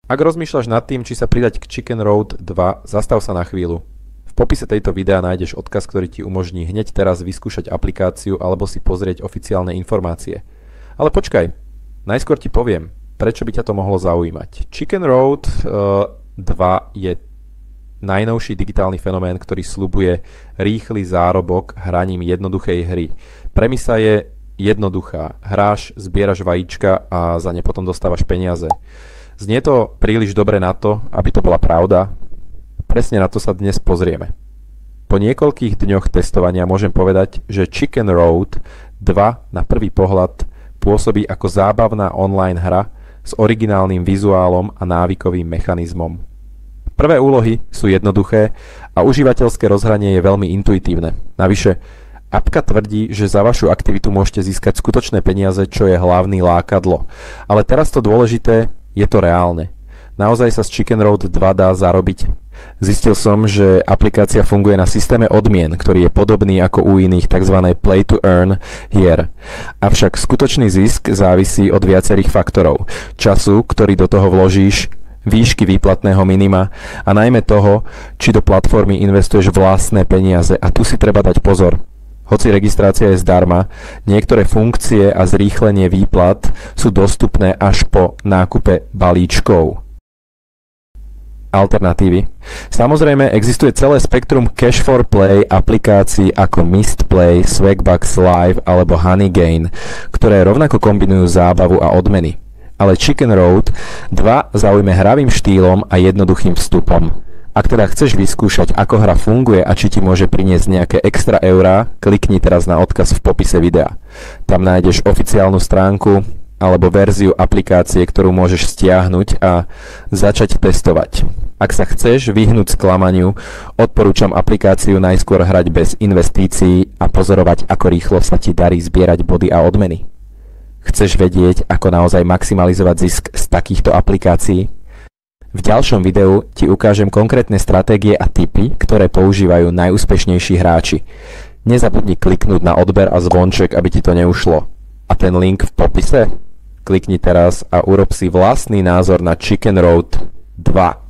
Ak rozmýšľaš nad tým, či sa pridať k Chicken Road 2, zastav sa na chvíľu. V popise tejto videa nájdeš odkaz, ktorý ti umožní hneď teraz vyskúšať aplikáciu alebo si pozrieť oficiálne informácie. Ale počkaj, najskôr ti poviem, prečo by ťa to mohlo zaujímať. Chicken Road 2 je najnovší digitálny fenomén, ktorý sľubuje rýchly zárobok hraním jednoduchej hry. Premisa je jednoduchá. Hráš, zbieraš vajíčka a za ne potom dostávaš peniaze. Znie to príliš dobre na to, aby to bola pravda. Presne na to sa dnes pozrieme. Po niekoľkých dňoch testovania môžem povedať, že Chicken Road 2 na prvý pohľad pôsobí ako zábavná online hra s originálnym vizuálom a návykovým mechanizmom. Prvé úlohy sú jednoduché a užívateľské rozhranie je veľmi intuitívne. Navyše, apka tvrdí, že za vašu aktivitu môžete získať skutočné peniaze, čo je hlavný lákadlo. Ale teraz to dôležité, je to reálne. Naozaj sa z Chicken Road 2 dá zarobiť. Zistil som, že aplikácia funguje na systéme odmien, ktorý je podobný ako u iných tzv. Play to earn hier. Avšak skutočný zisk závisí od viacerých faktorov. Času, ktorý do toho vložíš, výšky výplatného minima a najmä toho, či do platformy investuješ vlastné peniaze. A tu si treba dať pozor. Hoci registrácia je zdarma, niektoré funkcie a zrýchlenie výplat sú dostupné až po nákupe balíčkov. Alternatívy. Samozrejme, existuje celé spektrum Cash for Play aplikácií ako Mistplay, Swagbucks Live alebo Honeygain, ktoré rovnako kombinujú zábavu a odmeny. Ale Chicken Road 2 zaujme hravým štýlom a jednoduchým vstupom. Ak teda chceš vyskúšať, ako hra funguje a či ti môže priniesť nejaké extra eurá, klikni teraz na odkaz v popise videa. Tam nájdeš oficiálnu stránku alebo verziu aplikácie, ktorú môžeš stiahnuť a začať testovať. Ak sa chceš vyhnúť sklamaniu, odporúčam aplikáciu najskôr hrať bez investícií a pozorovať, ako rýchlo sa ti darí zbierať body a odmeny. Chceš vedieť, ako naozaj maximalizovať zisk z takýchto aplikácií? V ďalšom videu ti ukážem konkrétne stratégie a tipy, ktoré používajú najúspešnejší hráči. Nezabudni kliknúť na odber a zvonček, aby ti to neušlo. A ten link v popise? Klikni teraz a urob si vlastný názor na Chicken Road 2.